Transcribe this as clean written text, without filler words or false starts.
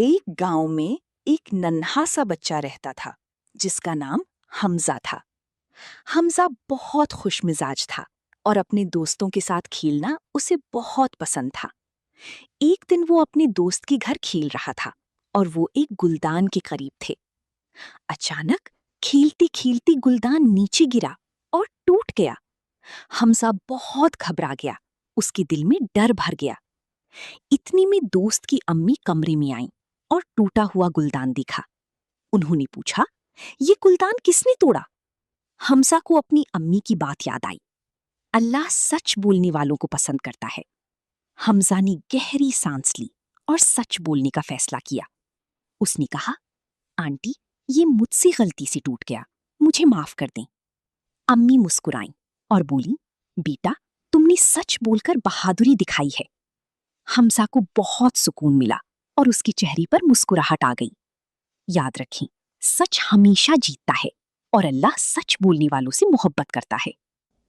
एक गांव में एक नन्हा सा बच्चा रहता था जिसका नाम हमजा था। हमजा बहुत खुशमिजाज था और अपने दोस्तों के साथ खेलना उसे बहुत पसंद था। एक दिन वो अपने दोस्त के घर खेल रहा था और वो एक गुलदान के करीब थे। अचानक खेलते खेलते गुलदान नीचे गिरा और टूट गया। हमजा बहुत घबरा गया, उसके दिल में डर भर गया। इतनी में दोस्त की अम्मी कमरे में आईं और टूटा हुआ गुलदान देखा। उन्होंने पूछा, ये गुलदान किसने तोड़ा? हमजा को अपनी अम्मी की बात याद आई। अल्लाह सच बोलने वालों को पसंद करता है। हमजा ने गहरी सांस ली और सच बोलने का फैसला किया। उसने कहा, आंटी, ये मुझसे गलती से टूट गया, मुझे माफ कर दें। अम्मी मुस्कुराईं और बोली, बेटा, तुमने सच बोलकर बहादुरी दिखाई है। हमजा को बहुत सुकून मिला और उसके चेहरे पर मुस्कुराहट आ गई। याद रखें, सच हमेशा जीतता है और अल्लाह सच बोलने वालों से मोहब्बत करता है।